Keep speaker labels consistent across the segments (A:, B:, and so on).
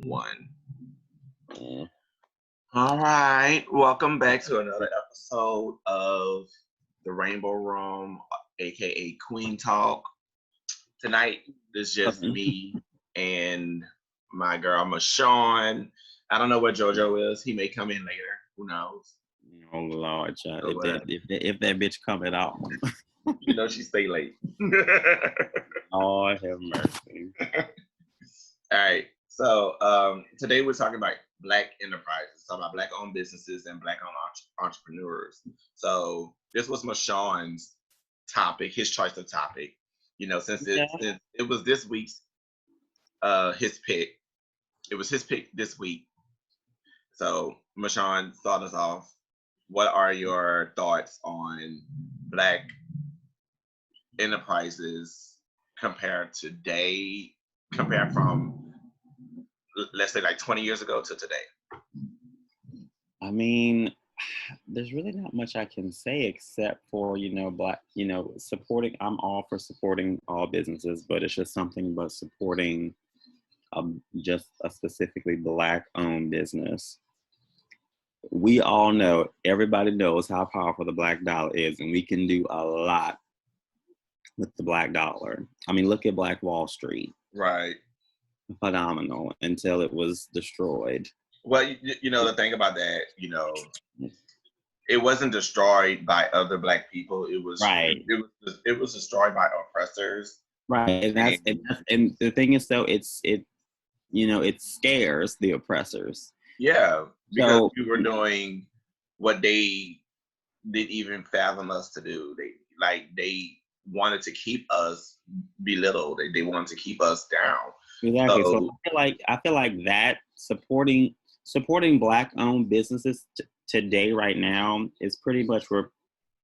A: One.
B: Yeah.
A: All right. Welcome back to another episode of the Rainbow Room, aka Kween Talk. Tonight is just me and my girl Marchaund. I don't know where JoJo is. He may come in later. Who knows?
B: Oh Lord, child.
A: So,
B: If that bitch come at all.
A: you know she stay late.
B: Lord have mercy.
A: All right. So today we're talking about Black enterprises, talking about Black-owned businesses and Black-owned entrepreneurs. So this was Marchaund's topic, his choice of topic. You know, since it was this week's his pick. It was his pick this week. So Marchaund, start us off. What are your thoughts on Black enterprises compared from, let's say, like 20 years ago to today?
B: I mean, there's really not much I can say except for, supporting. I'm all for supporting all businesses, but it's just something about supporting just a specifically Black-owned business. We all know, everybody knows how powerful the Black dollar is, and we can do a lot with the Black dollar. I mean, look at Black Wall Street.
A: Right.
B: Phenomenal until it was destroyed.
A: Well, the thing about that, it wasn't destroyed by other Black people. It was
B: right.
A: It was destroyed by oppressors.
B: Right, and the thing is, though, it scares the oppressors.
A: Yeah, because we were doing what they didn't even fathom us to do. They wanted to keep us belittled. They wanted to keep us down.
B: Exactly. So I feel like that supporting Black-owned businesses today, right now, is pretty much we're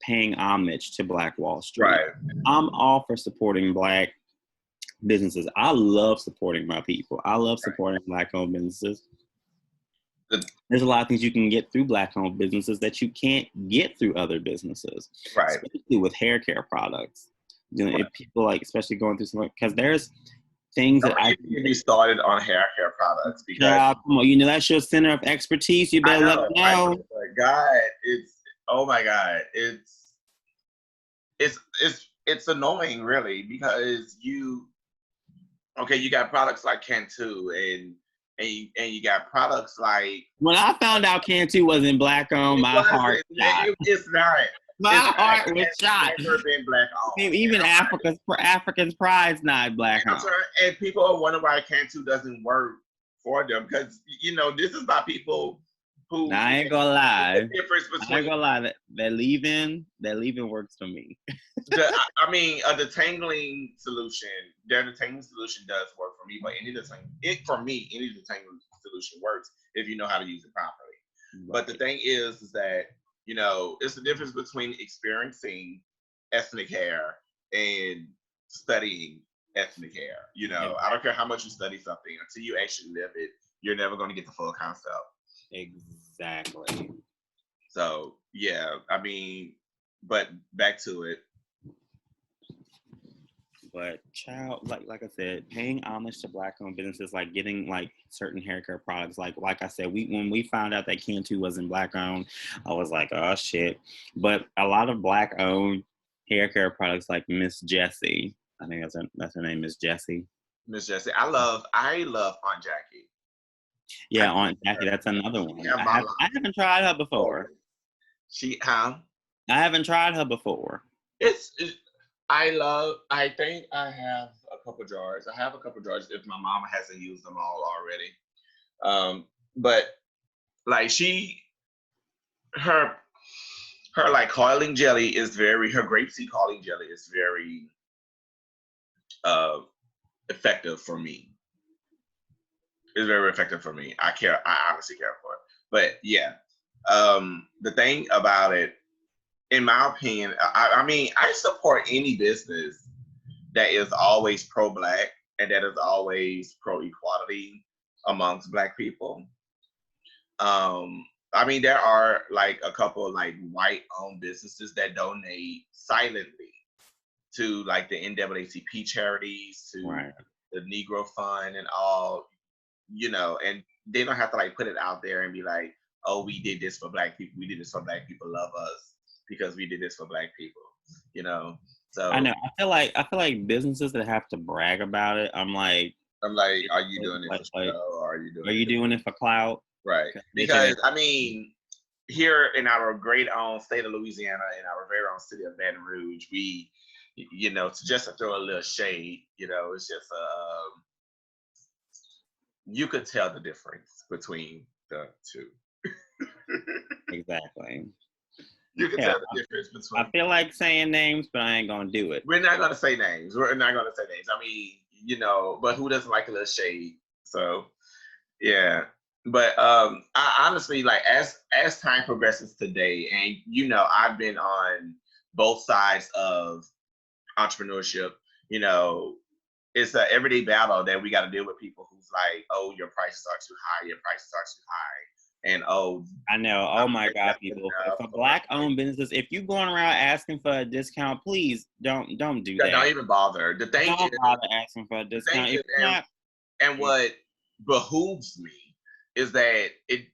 B: paying homage to Black Wall Street.
A: Right.
B: I'm all for supporting Black businesses. I love supporting my people. I love supporting Black-owned businesses. There's a lot of things you can get through Black-owned businesses that you can't get through other businesses,
A: right?
B: Especially with hair care products. If people especially going through some, because there's things that I
A: can be started on hair care products because
B: come on, that's your center of expertise. You better let me know.
A: Oh my God, it's annoying, really, because you got products like Cantu and you got products like.
B: When I found out Cantu wasn't Black-owned, my heart shot.
A: It's not.
B: My heart was shot.
A: Never been Black-owned.
B: Even Africa's pride's not Black-owned.
A: And people are wondering why Cantu doesn't work for them, because this is not people who.
B: Now, I ain't gonna lie.
A: The difference between.
B: I ain't gonna lie. That leave-in works for me.
A: The detangling solution. The detangling solution does work for me, but any detangling solution works if you know how to use it properly. Right. But the thing is that it's the difference between experiencing ethnic hair and studying ethnic hair. I don't care how much you study something, until you actually live it, you're never going to get the full concept.
B: Exactly.
A: So yeah, but back to it.
B: But child, like I said, paying homage to Black-owned businesses, like getting certain hair care products, like I said, when we found out that Cantu wasn't Black-owned, I was like, oh shit. But a lot of Black-owned hair care products, like Miss Jessie, I think that's her name, Miss Jessie.
A: Miss Jessie, I love Aunt Jackie.
B: Yeah, Aunt Jackie, that's another one. I haven't tried her before. I haven't tried her before.
A: I think I have a couple jars. If my mom hasn't used them all already. But her coiling jelly is her grapeseed coiling jelly is very effective for me. It's very effective for me. I honestly care for it. But yeah, the thing about it, in my opinion, I support any business that is always pro-Black and that is always pro-equality amongst Black people. There are a couple of white-owned businesses that donate silently to the NAACP charities, to the Negro Fund and all. you know, and they don't have to like put it out there and be like, oh, we did this for black people. We did this for black people. Love us because we did this for black people. You know.
B: I
A: So
B: know. I feel like businesses that have to brag about it. I'm like,
A: are you doing it for show or are you doing
B: are
A: it?
B: you doing it for clout?
A: Right. Because I mean, here in our great own state of Louisiana, in our very own city of Baton Rouge, we, you know, just to throw a little shade, you know, it's just you could tell the difference between the two.
B: Exactly.
A: You can
B: Yeah,
A: tell the difference between.
B: I feel like saying names, but I ain't gonna do it.
A: We're not gonna say names. We're not gonna say names. I mean, you know, but who doesn't like a little shade? So yeah. But I honestly, like, as time progresses today, and you know, I've been on both sides of entrepreneurship. You know, it's an everyday battle that we got to deal with people who's like, oh, your prices are too high, your prices are too high, and oh,
B: I know. Oh my God, people! For black-owned businesses, if you're going around asking for a discount, please don't do that.
A: Don't even bother. The thing
B: don't
A: is,
B: bother asking for a discount. If not,
A: and what behooves me is that it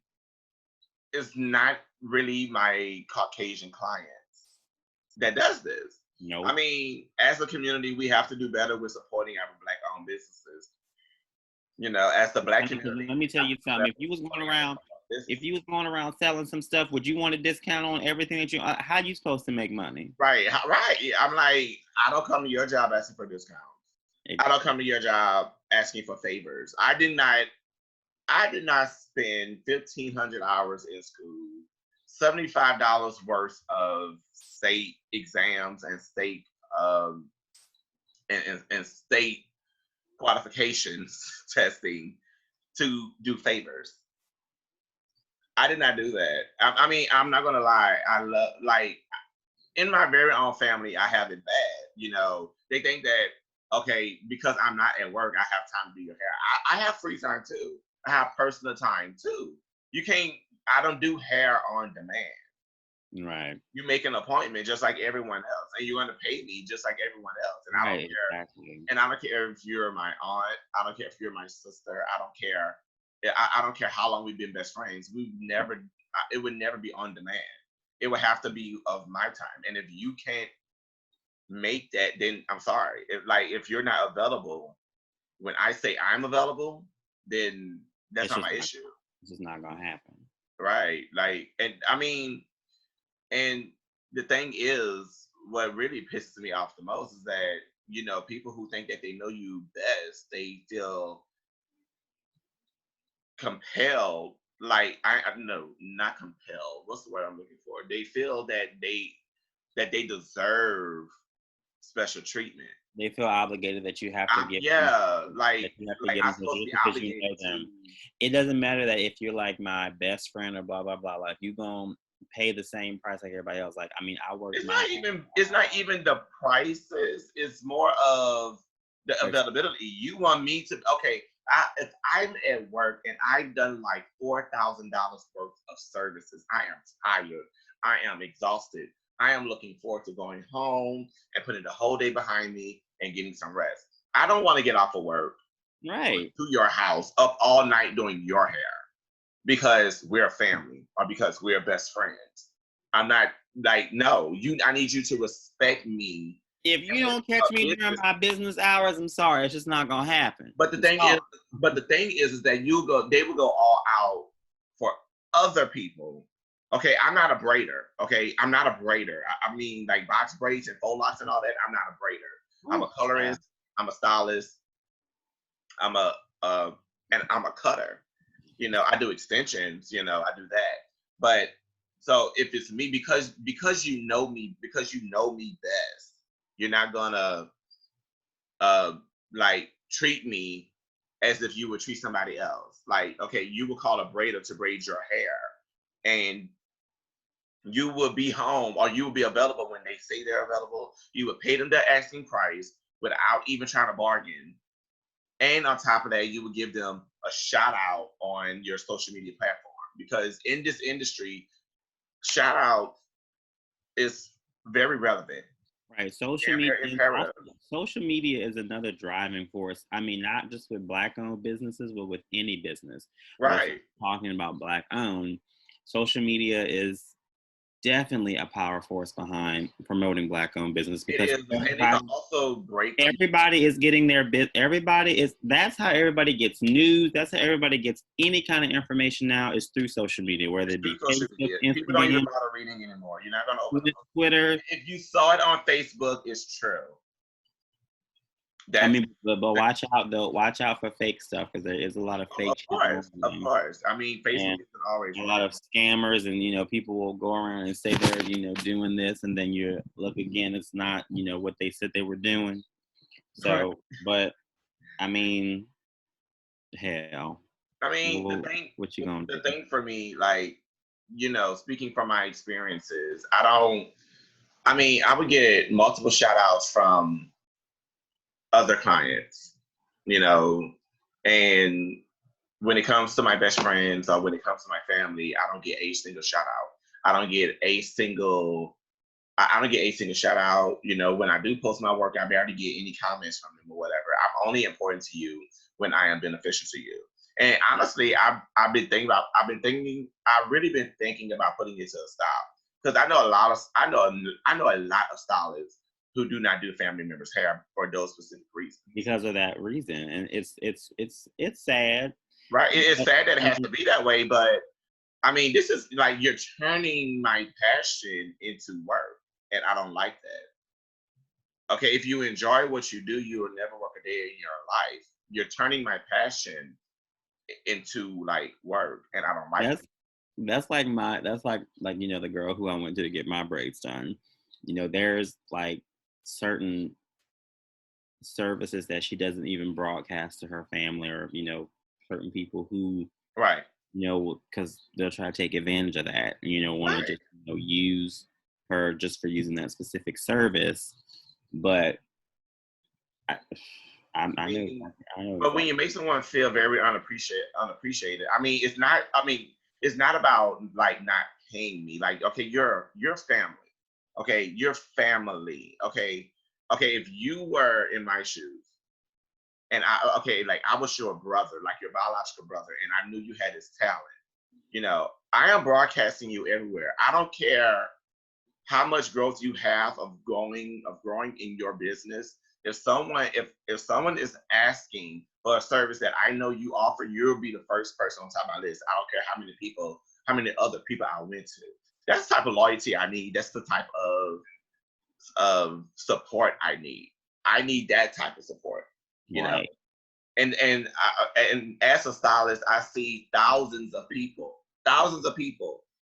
A: is not really my Caucasian clients that does this.
B: Nope.
A: I mean, as a community, we have to do better with supporting our black-owned businesses. You know, as the black community.
B: Let me tell you something. If you was going around selling some stuff, would you want a discount on everything that you? How you supposed to make money?
A: Right. I'm like, I don't come to your job asking for discounts. Exactly. I don't come to your job asking for favors. I did not spend 1,500 hours in school, $75 worth of state exams and state and state qualifications testing to do favors. I did not do that. I mean, I'm not gonna lie. I love, like, in my very own family, I have it bad. You know, they think that, okay, because I'm not at work, I have time to do your hair. I have free time too. I have personal time too. You can't. I don't do hair on demand.
B: Right.
A: You make an appointment just like everyone else, and you're gonna pay me just like everyone else. And I don't care. Exactly. And I don't care if you're my aunt. I don't care if you're my sister. I don't care. I don't care how long we've been best friends. It would never be on demand. It would have to be of my time. And if you can't make that, then I'm sorry. If you're not available when I say I'm available, then that's not my issue.
B: It's just not gonna happen.
A: Right. Like, and I mean, and the thing is, what really pisses me off the most is that, you know, people who think that they know you best, they feel compelled. Like, I no, not compelled. What's the word I'm looking for? They feel that they deserve special treatment.
B: They feel obligated that you have to give.
A: I'm supposed to be obligated to.
B: It doesn't matter that if you're like my best friend or blah blah blah. Like, you gonna pay the same price like everybody else. Like, I mean, I work.
A: It's not even the prices. It's more of the availability. You want me to if I'm at work and I've done like $4,000 worth of services, I am tired. I am exhausted. I am looking forward to going home and putting the whole day behind me and getting some rest. I don't want to get off of work,
B: right,
A: to your house, up all night doing your hair because we're a family or because we're best friends. I'm not like, no, I need you to respect me.
B: If you don't catch me during my business hours, I'm sorry, it's just not gonna happen.
A: But the thing is that they will go all out for other people. Okay, I'm not a braider. Okay, I'm not a braider. I mean, like box braids and faux locks and all that. I'm not a braider. I'm a colorist. I'm a stylist. I'm a cutter. You know, I do extensions. You know, I do that. But so if it's me, because you know me best, you're not gonna like treat me as if you would treat somebody else. Like, okay, you will call a braider to braid your hair, and you will be home or you will be available when they say they're available. You would pay them their asking price without even trying to bargain. And on top of that, you would give them a shout out on your social media platform, because in this industry, shout out is very relevant.
B: Right.
A: imperative.
B: Social media is another driving force. I mean, not just with black owned businesses, but with any business. But if
A: Right.
B: we're talking about black owned, social media is definitely a power force behind promoting black owned business
A: It
B: because
A: is, and it can also break people.
B: everybody is getting their bit. That's how everybody gets news. That's how everybody gets any kind of information now is through social media, whether
A: It's
B: it
A: through
B: be
A: social
B: Facebook,
A: media. People don't even
B: Instagram,
A: bother reading anymore. You're not gonna open the book.
B: Twitter.
A: If you saw it on Facebook, it's true.
B: I
A: That's
B: mean, but watch out though. Watch out for fake stuff because there is a lot of fake shit going
A: of
B: on,
A: course. I mean, Facebook
B: and
A: isn't always
B: a
A: right.
B: lot of scammers, and people will go around and say they're doing this, and then you look again, it's not what they said they were doing. So, but I mean, hell,
A: I mean, the thing,
B: what you gonna
A: the
B: do?
A: thing for me, like, speaking from my experiences, I would get multiple shout outs from other clients, you know, and when it comes to my best friends or when it comes to my family, I don't get a single shout out. I don't get a single I don't get a single shout out. When I do post my work, I barely get any comments from them or whatever. I'm only important to you when I am beneficial to you. And honestly, I've really been thinking about putting it to a stop because I know a lot of stylists who do not do family members' hair for those specific reasons.
B: Because of that reason, and it's sad.
A: Right? It's sad that it
B: I
A: has
B: mean,
A: to be that way, but I mean, this is like you're turning my passion into work, and I don't like that. Okay, if you enjoy what you do, you will never work a day in your life. You're turning my passion into like work, and I don't like it.
B: That's like the girl who I went to get my braids done. There's like certain services that she doesn't even broadcast to her family or certain people who
A: Right.
B: because they'll try to take advantage of that. Want to
A: Right.
B: just use her just for using that specific service. But I know
A: But when you make someone feel very unappreciated, I mean, it's not. I mean, it's not about like not paying me. Like, okay, you're family. Okay, you're family. Okay, if you were in my shoes, and like I was your brother, like your biological brother, and I knew you had this talent. I am broadcasting you everywhere. I don't care how much growth you have of growing in your business. If someone is asking for a service that I know you offer, you'll be the first person on top of my list. I don't care how many other people I went to. That's the type of loyalty I need. That's the type of support I need. I need that type of support.
B: right.
A: And as a stylist, I see thousands of people.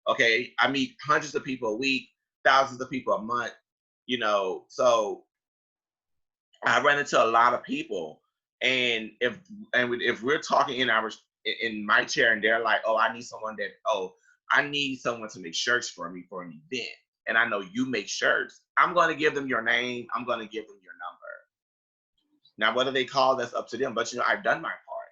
A: Okay, I meet hundreds of people a week, thousands of people a month. So I run into a lot of people, and if we're talking in my chair, and they're like, oh, I need someone to make shirts for me for an event, and I know you make shirts. I'm going to give them your name. I'm going to give them your number. Now, whether they call, that's up to them. But I've done my part.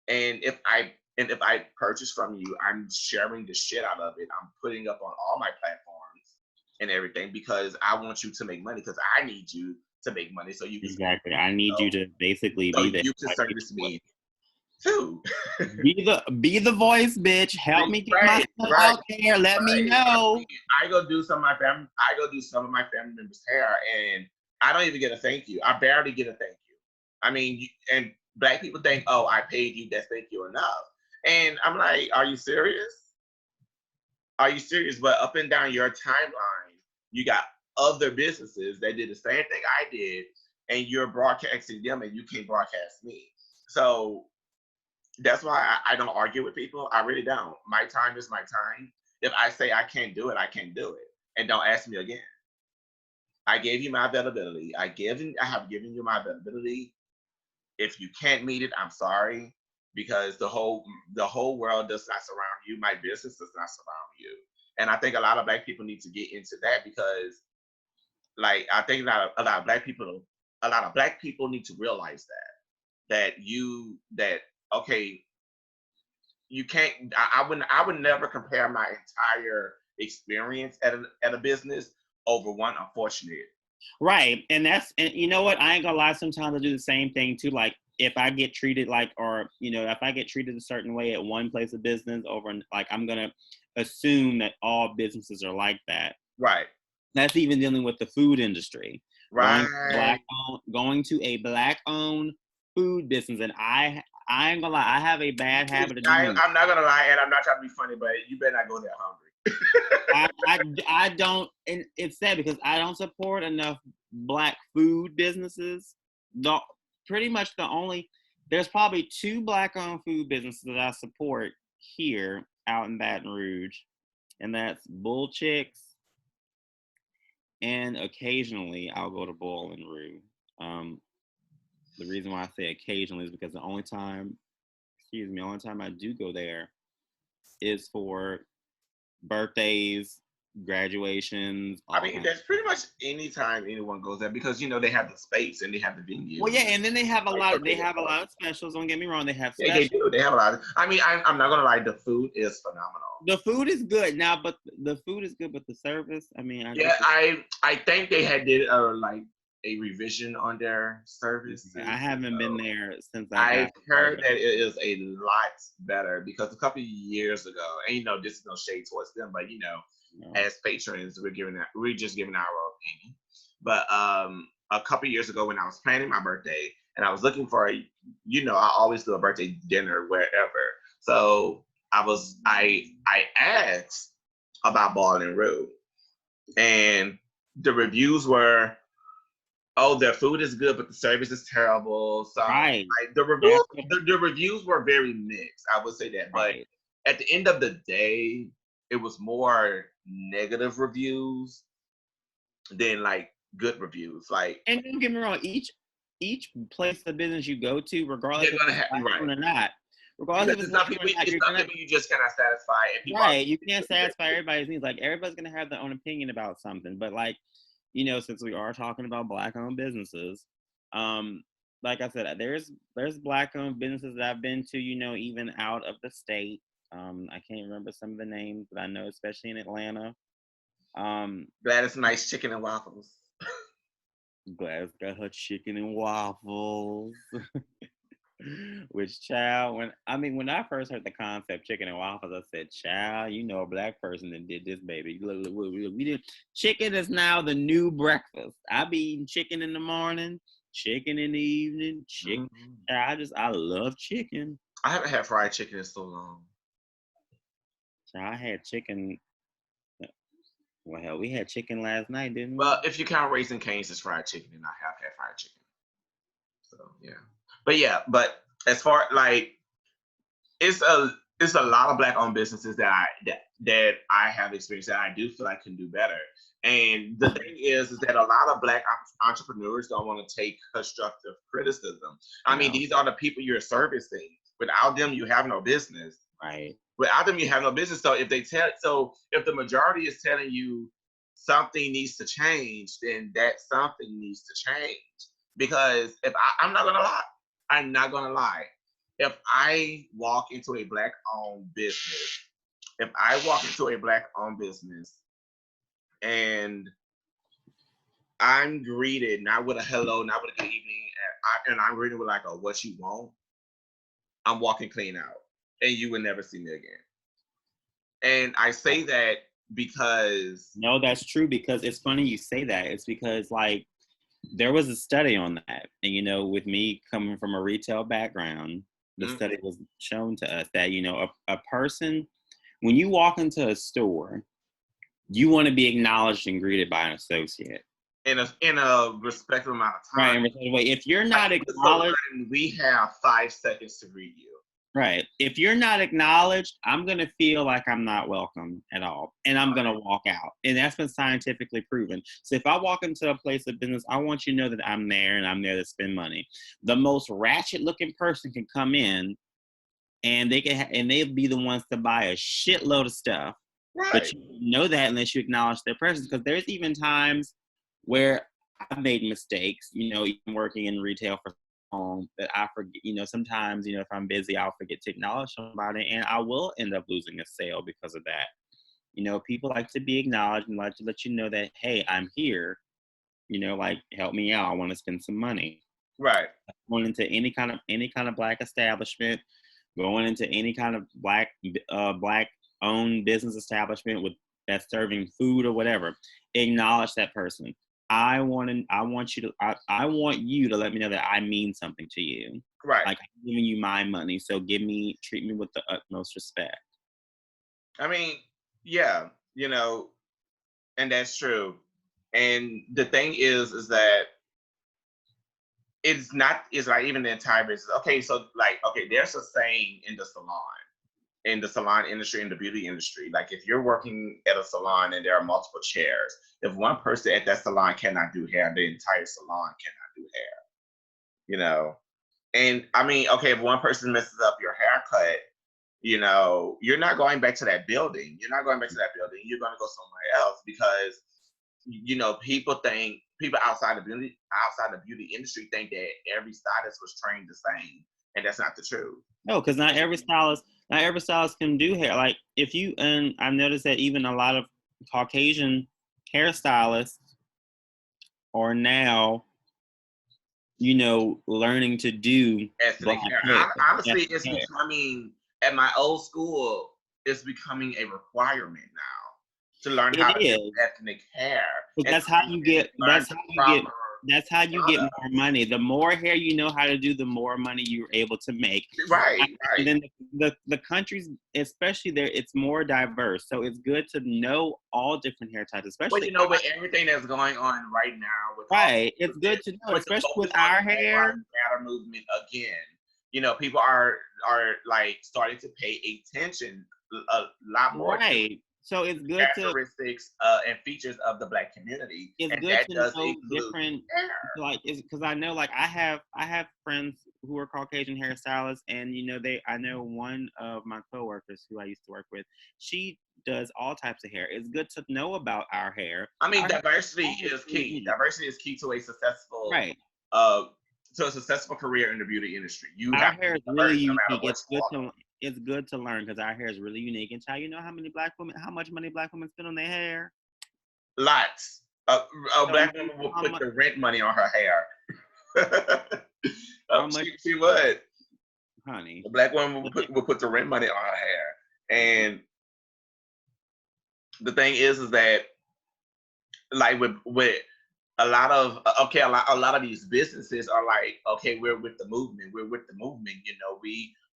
A: And if I purchase from you, I'm sharing the shit out of it. I'm putting up on all my platforms and everything because I want you to make money because I need you to make money so you can
B: Exactly. I need you to basically be there.
A: You can service me too.
B: be the voice, bitch. Help me get myself out there. Let me know.
A: I go do some of my family members' hair, and I don't even get a thank you. I barely get a thank you. I mean, and black people think, oh, I paid you. That's thank you enough. And I'm like, are you serious? Are you serious? But up and down your timeline, you got other businesses that did the same thing I did, and you're broadcasting them, and you can't broadcast me. So that's why I don't argue with people. I really don't. My time is my time. If I say I can't do it, I can't do it, and don't ask me again. I gave you my availability. I have given you my availability. If you can't meet it, I'm sorry, because the whole world does not surround you. My business does not surround you, and I think a lot of black people need to get into that because, like, I think a lot of black people need to realize that okay, you can't. I would never compare my entire experience at a business over one unfortunate.
B: Right. And you know what? I ain't gonna lie, sometimes I do the same thing too. Like if I get treated like, or, you know, if I get treated a certain way at one place of business like, I'm gonna assume that all businesses are like that.
A: Right.
B: That's even dealing with the food industry.
A: Right.
B: Going to a black-owned food business, and I ain't gonna lie, I have a bad habit of doing
A: I'm not gonna lie, and I'm not trying to be funny, but you better not go there hungry.
B: I don't, and it's sad because I don't support enough black food businesses. There's probably 2 black-owned food businesses that I support here out in Baton Rouge, and that's Bull Chicks, and occasionally I'll go to Boiling Roo. The reason why I say occasionally is because the only time I do go there is for birthdays, graduations.
A: I mean, that's pretty much any time anyone goes there because, you know, they have the space and they have the venue.
B: Well, yeah, and then they have a lot of specials. Don't get me wrong, they have specials.
A: Yeah, they do. They have a lot of. I mean, I'm not gonna lie, the food is phenomenal.
B: The food is good now, but the service. I mean,
A: I think they did a revision on their service.
B: I haven't been there since
A: I've heard that it is a lot better because a couple of years ago, and you know, this is no shade towards them, but you know, as patrons, we're just giving our opinion. But a couple of years ago, when I was planning my birthday and I was looking for I always do a birthday dinner wherever. So I asked about Boiling Roo, and the reviews were, oh, their food is good, but the service is terrible. So
B: right.
A: The reviews were very mixed. I would say that, but at the end of the day, it was more negative reviews than like good reviews. Like,
B: and don't get me wrong, each place of business you go to, regardless if it's black or not, regardless if it's
A: not people, you just cannot satisfy.
B: Right, you can't satisfy everybody's needs. Like everybody's gonna have their own opinion about something, but like, you know, since we are talking about black-owned businesses, like I said, there's black-owned businesses that I've been to, you know, even out of the state. I can't remember some of the names, but I know, especially in Atlanta.
A: Gladys Nice Chicken and Waffles.
B: Gladys got her chicken and waffles. Which, child, when I first heard the concept chicken and waffles, I said, child, you know, a black person that did this, baby. Look, we did. Chicken is now the new breakfast. I be eating chicken in the morning, chicken in the evening, chicken. Mm-hmm. I love chicken.
A: I haven't had fried chicken in so long.
B: I had chicken. Well, hell, we had chicken last night, didn't we?
A: Well, if you count Raising Cane's as fried chicken, then I have had fried chicken. So yeah. But as far like, it's a lot of black-owned businesses that I have experienced that I do feel I can do better. And the thing is that a lot of black entrepreneurs don't want to take constructive criticism. I mean, these are the people you're servicing. Without them, you have no business.
B: Right.
A: Without them, you have no business. So if the majority is telling you something needs to change, then that something needs to change. Because if I'm not gonna lie. If I walk into a black-owned business, and I'm greeted not with a hello, not with a good evening, and I'm greeted with like a what you want, I'm walking clean out, and you will never see me again. And I say that because...
B: No, that's true, because it's funny you say that. It's because, like, there was a study on that. And, you know, with me coming from a retail background, the study was shown to us that, you know, a person, when you walk into a store, you want to be acknowledged and greeted by an associate.
A: In a respectful amount of time.
B: Right. If you're not acknowledged...
A: we have 5 seconds to greet you.
B: Right. If you're not acknowledged, I'm going to feel like I'm not welcome at all. And I'm going to walk out. And that's been scientifically proven. So if I walk into a place of business, I want you to know that I'm there and I'm there to spend money. The most ratchet looking person can come in and they'll be the ones to buy a shitload of stuff. Right. But you know that unless you acknowledge their presence. Because there's even times where I've made mistakes, you know, even working in retail for that I forget, you know, sometimes, you know, if I'm busy, I'll forget to acknowledge somebody and I will end up losing a sale because of that. You know, people like to be acknowledged and like to let you know that, hey, I'm here. You know, like help me out. I want to spend some money.
A: Right.
B: Going into any kind of black establishment, going into any kind of black owned business establishment with that's serving food or whatever, acknowledge that person. I want you to let me know that I mean something to you.
A: Right.
B: Like I'm giving you my money, so treat me with the utmost respect.
A: I mean, yeah, you know, and that's true. And the thing is that it's like even the entire business. Okay, so like, okay, there's a saying in the salon industry, in the beauty industry. Like if you're working at a salon and there are multiple chairs, if one person at that salon cannot do hair, the entire salon cannot do hair. You know, and I mean, okay, if one person messes up your haircut, you know, you're not going back to that building. You're not going back to that building. You're going to go somewhere else because, you know, people outside the beauty industry think that every stylist was trained the same, and that's not the truth.
B: No, because not every stylist can do hair. Like and I've noticed that even a lot of Caucasian hairstylists are now, you know, learning to do
A: ethnic hair. Honestly, it's becoming at my old school. It's becoming a requirement now to learn how to do ethnic hair.
B: That's how you get more money. The more hair you know how to do, the more money you're able to make.
A: Right.
B: And then the countries, especially there, it's more diverse. So it's good to know all different hair types, especially.
A: Well, you know, with everything that's going on right now,
B: it's good to know, especially with our hair.
A: Matter movement again. You know, people are like starting to pay attention a lot more.
B: Right. So it's good
A: characteristics and features of the Black community.
B: It's
A: and
B: good
A: that
B: to
A: does
B: know different, like, because I know, like, I have friends who are Caucasian hairstylists, and you know, I know one of my coworkers who I used to work with. She does all types of hair. It's good to know about our hair.
A: I mean, diversity is key. Diversity is key to a successful to a successful career in the beauty industry.
B: Our hair is really unique. It's good to learn because our hair is really unique. And child, you know how much money Black women spend on their hair?
A: Lots. A Black woman will put the rent money on her hair. She would.
B: Honey.
A: A Black woman will put the rent money on her hair. And the thing is that, like with a lot of these businesses are like, okay, we're with the movement. You know,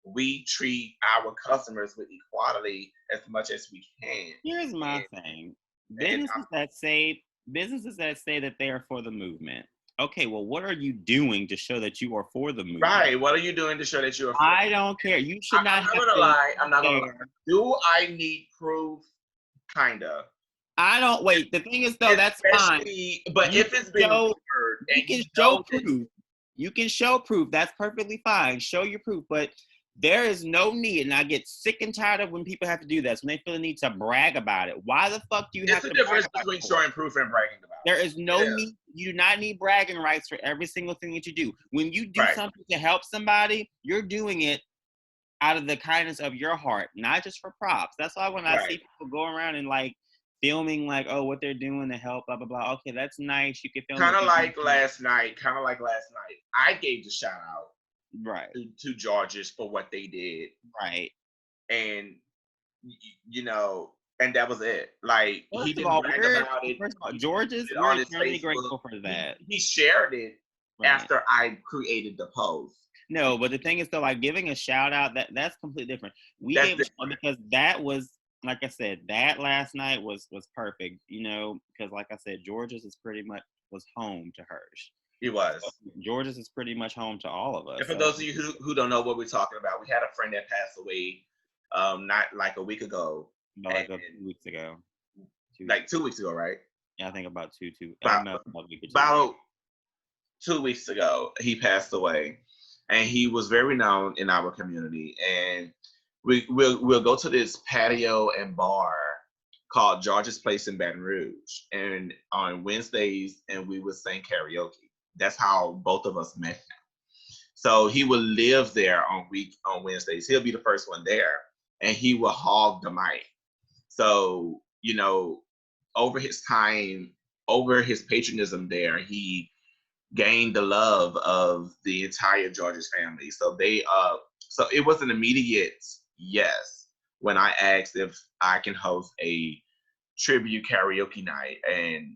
A: we treat our customers with equality as much as we can.
B: Here's my thing. Businesses that say that they are for the movement. Okay, well, what are you doing to show that you are for the movement?
A: Right. What are you doing to show that you are for
B: I don't care. You should not have to
A: lie. I'm not gonna lie. Do I need proof? Kinda.
B: I don't wait. The thing is though, that's fine.
A: But if it's been heard,
B: you can show proof. You can show proof. That's perfectly fine. Show your proof. But there is no need, and I get sick and tired of when people have to do this, when they feel the need to brag about it. Why the fuck do you have to brag about it? There's a difference
A: between showing proof and bragging about it.
B: There is no need. You do not need bragging rights for every single thing that you do. When you do something to help somebody, you're doing it out of the kindness of your heart, not just for props. That's why when I see people go around and like filming like, oh, what they're doing to help, blah, blah, blah. Okay, that's nice. You can film.
A: Kind of like last night. I gave the shout out to Georges for what they did.
B: Right.
A: And, you know, and that was it. Like, he didn't brag about it.
B: First of all, Georges, we're extremely grateful for that.
A: He shared it after I created the post.
B: No, but the thing is, though, like giving a shout out, that's completely different. We gave because that was, like I said, that last night was perfect, you know, because like I said, Georges is pretty much was home to hers.
A: He was.
B: Georges is pretty much home to all of us.
A: And for those of you who don't know what we're talking about, we had a friend that passed away not like a week ago.
B: Like 2 weeks ago.
A: 2 weeks ago, right?
B: Yeah, I think about two.
A: About 2 weeks ago, he passed away. And he was very known in our community. And we'll go to this patio and bar called George's Place in Baton Rouge. And on Wednesdays, and we would sing karaoke. That's how both of us met him. So he would live there on Wednesdays. He'll be the first one there. And he will hog the mic. So, you know, over his time, over his patronism there, he gained the love of the entire Georges family. So so it was an immediate yes when I asked if I can host a tribute karaoke night and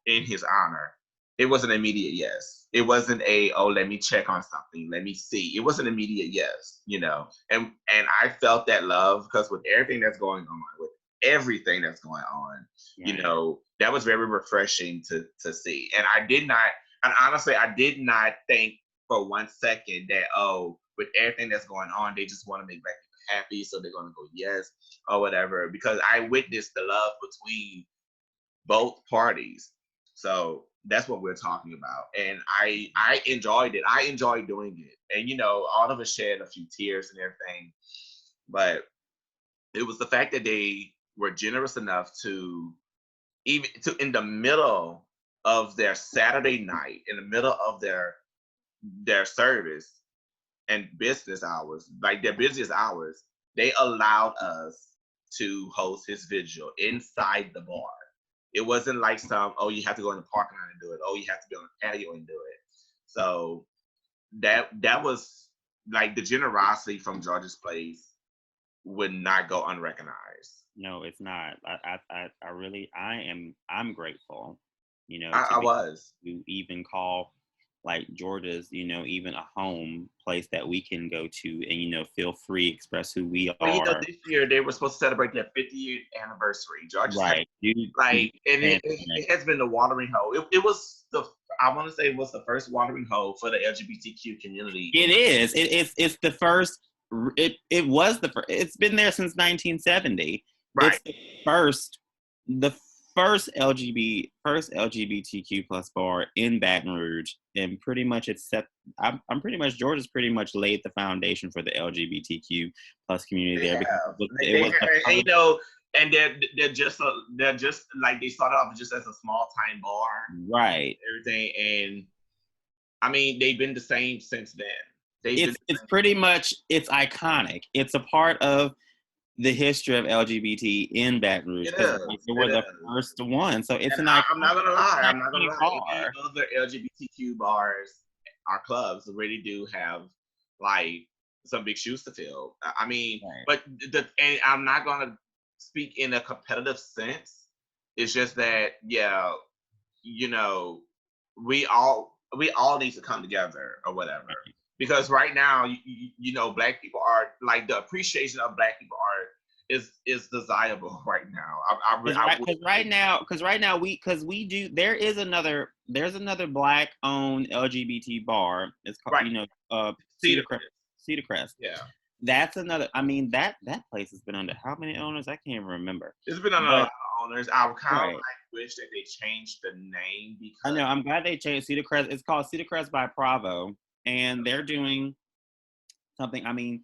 A: in his honor. It was an immediate yes. It wasn't a, oh, let me check on something, let me see. It was an immediate yes, you know. And I felt that love because with everything that's going on, with everything that's going on, you
B: Right.
A: know, that was very refreshing to see. And honestly, I did not think for 1 second that, oh, with everything that's going on, they just want to make black people happy, so they're going to go yes or whatever. Because I witnessed the love between both parties. So that's what we're talking about. And I enjoyed it. I enjoyed doing it. And you know, all of us shed a few tears and everything. But it was the fact that they were generous enough to, even to, in the middle of their Saturday night, in the middle of their service and business hours, like their busiest hours, they allowed us to host his vigil inside the bar. It wasn't like some, oh, you have to go in the parking lot and do it. Oh, you have to be on the patio and do it. So that was like the generosity from George's Place would not go unrecognized.
B: No, it's not. I really, I'm grateful,
A: I was.
B: to even call like Georgia's, even a home place that we can go to and, feel free, express who we
A: Well, you know,
B: are.
A: this year they were supposed to celebrate their 50th anniversary. George's had,
B: Right. You
A: like, and
B: can't.
A: it has been the watering hole. It was I want to say it was the first watering hole for the LGBTQ community.
B: It is. It's the first. It was the first. It's been there since 1970.
A: Right.
B: It's the first LGBTQ plus bar in Baton Rouge, and pretty much it's set. I'm pretty much Georgia's pretty much laid the foundation for the LGBTQ plus community there, because it was the
A: And, you
B: first.
A: know, and they're just like, they started off just as a small time bar,
B: Right.
A: everything, and I mean they've been the same since then. They've been
B: It's pretty much, it's iconic. It's a part of the history of LGBT in Baton Rouge,
A: it
B: because
A: is.
B: they were
A: It
B: the
A: is.
B: first one. So it's
A: And
B: an
A: I'm not gonna lie. I'm not gonna
B: iconic
A: lie. Any
B: bar.
A: other LGBTQ bars, our clubs really do have like some big shoes to fill. I mean,
B: Right.
A: but and I'm not gonna speak in a competitive sense. It's just that, yeah, you know, we all need to come together or whatever. Because right now, you know, black people are like, the appreciation of black people are is desirable right now.
B: Because right now we do, there's another black owned LGBT bar. It's called,
A: right.
B: Cedarcres.
A: Cedarcres.
B: Cedarcres.
A: Yeah.
B: That's another. I mean, that place has been under how many owners? I can't even remember.
A: It's been on a lot
B: But
A: of owners. I would kind of
B: right.
A: like wish that they changed the name,
B: I
A: because
B: know. I'm glad they changed Cedarcres. It's called Cedarcres by Provo, and they're doing something. I mean,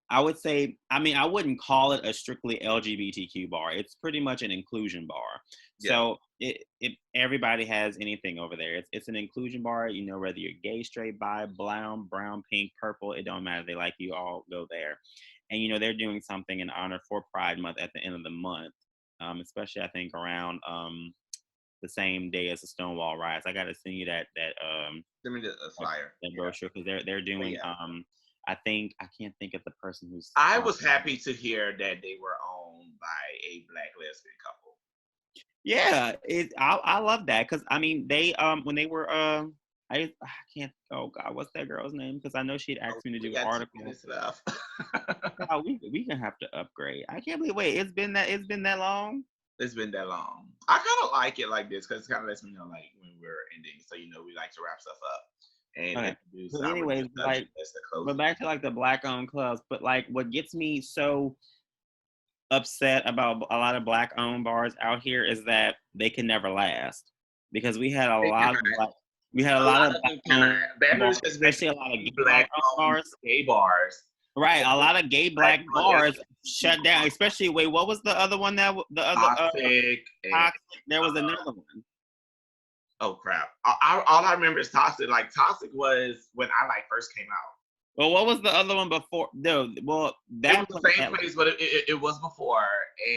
B: I would say, I wouldn't call it a strictly LGBTQ bar. It's pretty much an inclusion bar.
A: yeah.
B: So it everybody has anything over there. It's an inclusion bar. Whether you're gay, straight, bi, brown, pink, purple, it don't matter. They like you, all go there. And they're doing something in honor for Pride Month at the end of the month, especially I think around the same day as the Stonewall riots. I got to send you that
A: Send me the flyer.
B: that brochure, because they're doing
A: yeah.
B: I can't think of the person who's.
A: I was happy to hear that they were owned by a black lesbian couple.
B: Yeah, I love that, because I mean they when they were I can't, oh God, what's that girl's name? Because I know she'd asked me to do an article. Oh, we gonna have to upgrade. I can't believe. Wait, it's been that long.
A: It's been that long. I kind of like it like this because it kind of lets me know like when we're ending. So we like to wrap stuff up and
B: Okay.
A: introduce
B: But
A: our
B: anyways,
A: subject as the
B: but
A: closing.
B: back to like the black owned clubs. But like, what gets me so upset about a lot of black owned bars out here is that they can never last, because we had a lot of black
A: them cannot.
B: owned
A: Baton
B: bars,
A: Rouge has been
B: especially a lot of gay black
A: black
B: owned
A: owned
B: bars.
A: gay bars.
B: Right, a lot of gay
A: Black
B: black
A: owned
B: bars
A: LGBTQ
B: shut down.
A: bars.
B: Especially, wait, what was the other one the other
A: Toxic and
B: Toxic? There was another one.
A: oh crap! All I remember is Toxic. Like Toxic was when I like first came out.
B: Well, what was the other one before? No, well,
A: It
B: that
A: was
B: place
A: the same
B: had,
A: place, but it was before,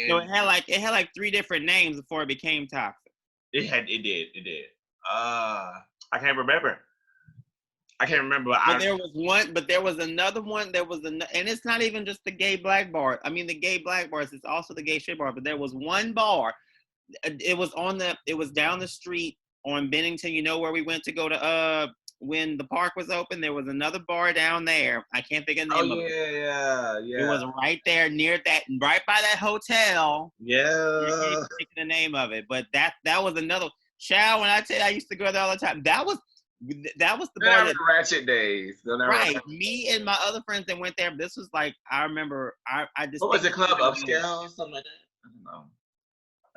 B: so
A: and
B: it had like 3 different names before it became Toxic.
A: it did. I can't remember. I can't remember.
B: But there was one, but there was another one. And it's not even just the gay black bar. I mean, the gay black bars. It's also the gay straight bar. But there was one bar. It was down the street on Bennington. You know where we went to go to when the park was open. There was another bar down there. I can't think of the name of it.
A: Yeah.
B: It was right there near that, right by that hotel.
A: Yeah.
B: I can't even think of the name of it, but that was another. Chow, when I tell you I used to go there all the time. That was the bar that
A: ratchet days.
B: right. Me and my other friends that went there. This was like I remember. I just
A: what was it, Club Upscale, something like that? I don't know.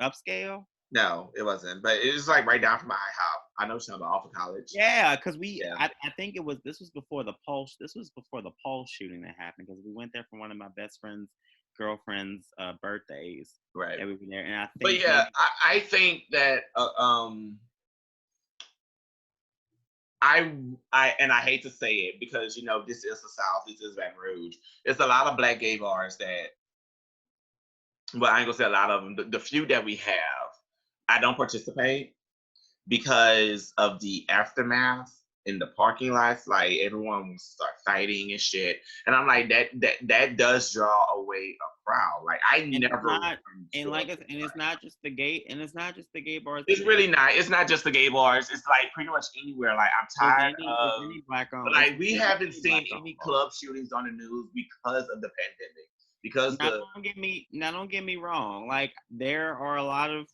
B: Upscale?
A: No, it wasn't. But it was like right down from my IHOP. I know something about off of college.
B: Yeah, because I think this was before the Pulse. This was before the Pulse shooting that happened because we went there for one of my best friend's girlfriend's birthdays.
A: Right.
B: And we were there, and I think.
A: But yeah, I think that I hate to say it because this is the South, this is Baton Rouge. There's a lot of black gay bars that, well, I ain't gonna say a lot of them. The few that we have, I don't participate because of the aftermath in the parking lots. Like everyone will start fighting and shit, and I'm like that does draw away a crowd. Like
B: it's not just the gay bars.
A: It's really not. It's not just the gay bars. It's like pretty much anywhere. Like I'm tired of. Like we haven't seen any club shootings on the news because of the pandemic. Because
B: don't get me wrong. Like there are a lot of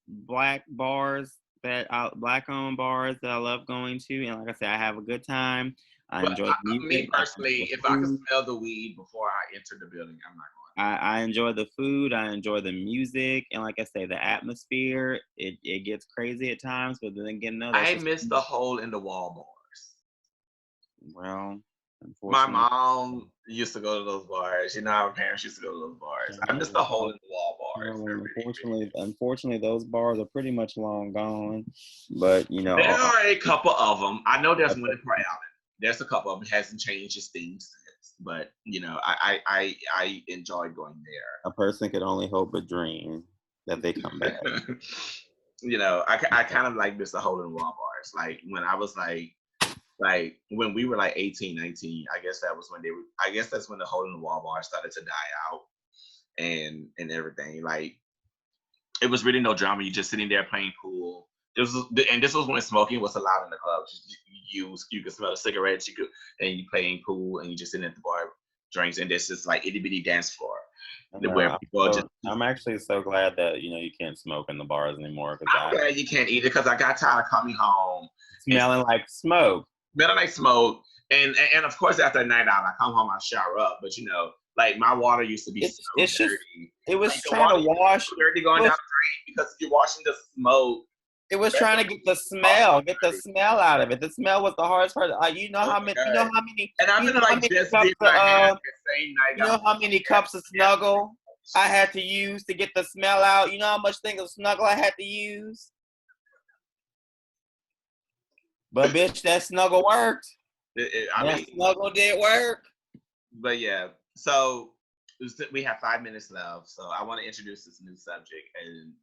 B: black bars black owned bars that I love going to, and like I said, I have a good time. I enjoy the music.
A: Me personally, if I can smell the weed before I enter the building, I'm not going.
B: I enjoy the food. I enjoy the music, and like I say, the atmosphere. It gets crazy at times, but then again, no.
A: I miss the hole in the wall bars.
B: Well,
A: my mom used to go to those bars. Our parents used to go to those bars. I miss the hole in the wall bars.
B: Unfortunately, those bars are pretty much long gone. But
A: there are a couple of them. I know there's one in Port Allen. There's a couple of them. It hasn't changed its theme since. But I enjoyed going there.
B: A person could only hope but dream that they come back.
A: I kind of like miss the hole in the wall bars. Like when I was like when we were like 18, 19, I guess that's when the hole in the wall bar started to die out and everything. Like it was really no drama. You just sitting there playing pool. This was when smoking was allowed in the clubs. You could smell the cigarettes, and you playing pool and you just sitting at the bar, drinks, and there's just like itty bitty dance floor.
B: I'm actually so glad that you can't smoke in the bars anymore.
A: I'm glad you can't either because I got tired of coming home
B: smelling like smoke.
A: Smelling like smoke, and of course after a night out, I come home, I shower up. But like my water used to be dirty.
B: It was like trying to wash
A: dirty going down the drain because you're washing the smoke.
B: It was trying to get the smell out of it. The smell was the hardest part. You know how many.
A: And I'm gonna just
B: cups of, you know how many cups of Snuggle I had to use to get the smell out. You know how much thing of Snuggle I had to use. But bitch, that Snuggle worked. Snuggle did work.
A: But yeah, so we have 5 minutes left. So I want to introduce this new subject, and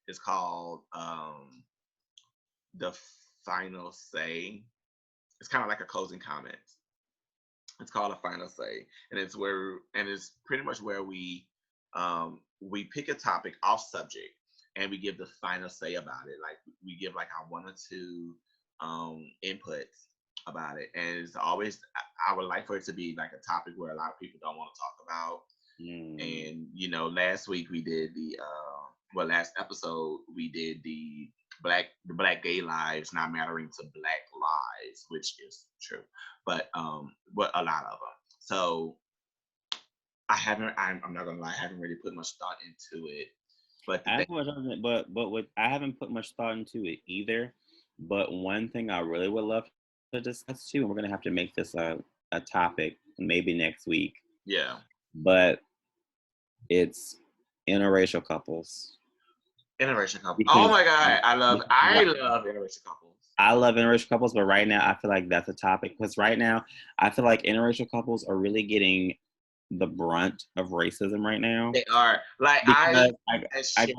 A: it's called the final say. It's kind of like a closing comment. It's called a final say, and it's pretty much where we pick a topic off subject and we give the final say about it. Like we give like our 1 or 2 inputs about it, and it's always I would like for it to be like a topic where a lot of people don't want to talk about. And last week we did last episode we did the black gay lives not mattering to black lives, which is true, but a lot of them. So I'm not gonna lie, I haven't really put much thought into it, but
B: I haven't put much thought into it either. But one thing I really would love to discuss too, and we're gonna have to make this a topic maybe next week.
A: Yeah.
B: But it's interracial couples.
A: Interracial couples. Oh my God, I love interracial couples.
B: I love interracial couples, but right now I feel like that's a topic because right now I feel like interracial couples are really getting the brunt of racism right now
A: They are like
B: because
A: I
B: I guess
A: shared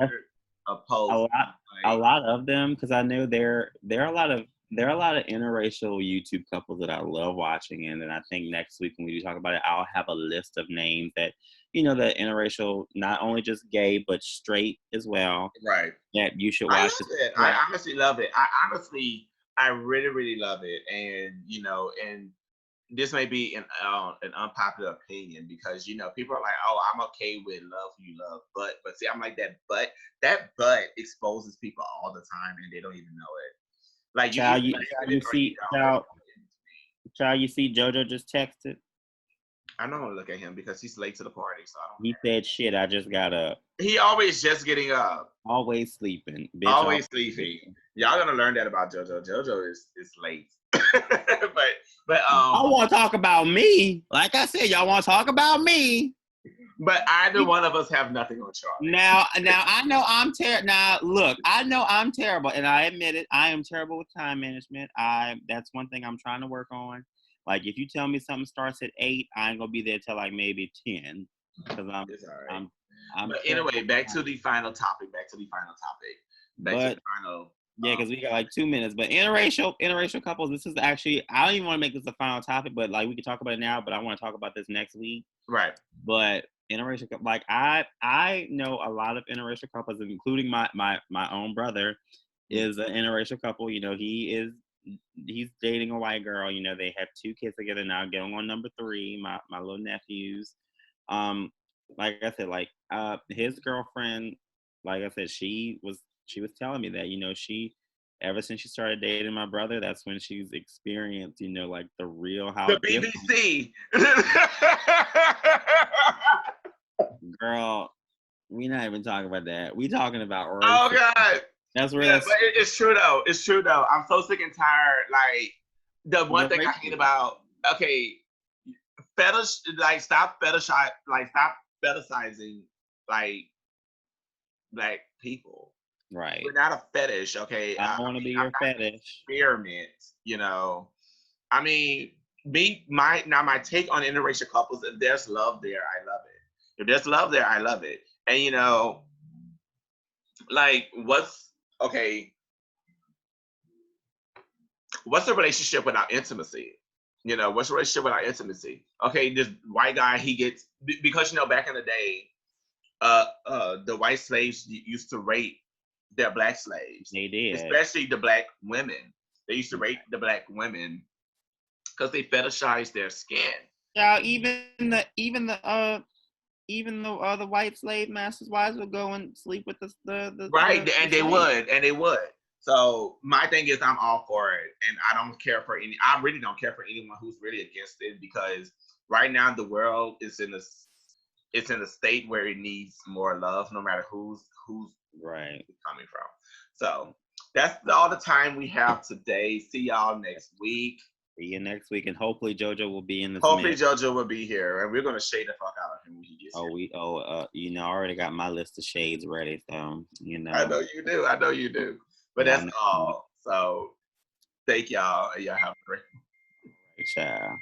A: a
B: a
A: post
B: lot a
A: like
B: lot of them because I know there are a lot of interracial YouTube couples that I love watching, and then I think next week when we do talk about it, I'll have a list of names that that interracial, not only just gay but straight as well,
A: right.
B: that you should
A: I
B: watch.
A: love it. I honestly love it. I really, really love it. And and this may be an unpopular opinion because people are like, "Oh, I'm okay with love who you love," but see, I'm like that exposes people all the time, and they don't even know it. Like you
B: Child,
A: either
B: you,
A: like
B: child,
A: it
B: you
A: or you
B: see,
A: don't. There's
B: child,
A: no in between.
B: child, you see, JoJo just texted.
A: I don't want to look at him because he's late to the party, so I don't.
B: He said, "Shit, I just got up.
A: He always just getting up,
B: Always sleeping, bitch. Always
A: always sleepy.
B: sleeping."
A: Y'all gonna learn that about JoJo. JoJo is late, but
B: I want to talk about me. Like I said, y'all want to talk about me.
A: but either one of us have nothing on Charlie.
B: Now I know I'm terrible. Now look, I know I'm terrible, and I admit it. I am terrible with time management. That's one thing I'm trying to work on. Like if you tell me something starts at 8, I ain't gonna be there till like maybe 10, because
A: It's all right.
B: I'm
A: But
B: terrible.
A: anyway, back to the final topic. Back to the final topic. Back to
B: But
A: the final.
B: yeah, because we got like 2 minutes. But interracial couples. This is actually, I don't even want to make this a final topic, but like we can talk about it now. But I want to talk about this next week.
A: Right.
B: But interracial, like I know a lot of interracial couples, including my own brother, is an interracial couple. He's dating a white girl. They have 2 kids together now, going on number 3. My little nephews. Like I said, like his girlfriend, like I said, she was telling me that she ever since she started dating my brother, that's when she's experienced like the real how
A: The
B: different.
A: BBC.
B: Girl, we not even talking about that. We talking about
A: Oh
B: racism.
A: God.
B: That's where
A: Yeah,
B: that's
A: but it's true though. It's true though. I'm so sick and tired. Like the one
B: the
A: thing I hate about fetish stop fetishizing like black people.
B: right.
A: We're not a fetish, okay?
B: I don't want to be
A: I'm
B: your
A: not an
B: fetish.
A: experiment. I mean, my take on interracial couples, if there's love there, I love it. If there's love there, I love it. And like okay, what's a relationship without intimacy? What's a relationship without intimacy? Okay, this white guy, he gets, because back in the day, the white slaves used to rape their black slaves,
B: They did.
A: especially the black women. They used to rape the black women because they fetishized their skin.
B: Yeah, even the white slave masters' wives would go and sleep with
A: Right,
B: the
A: and they
B: slaves.
A: would, and they would. So my thing is, I'm all for it, and I don't care for any. I really don't care for anyone who's really against it, because right now the world is it's in a state where it needs more love, no matter who's
B: Right.
A: coming from. So that's all the time we have today. See y'all next week.
B: See you next week, and hopefully JoJo will be in this
A: Hopefully
B: mix.
A: JoJo will be here, and we're gonna shade the fuck out of him when he gets here.
B: I already got my list of shades ready, so
A: I know you do. I know you do. But that's all. So thank y'all, and y'all have a great
B: Child.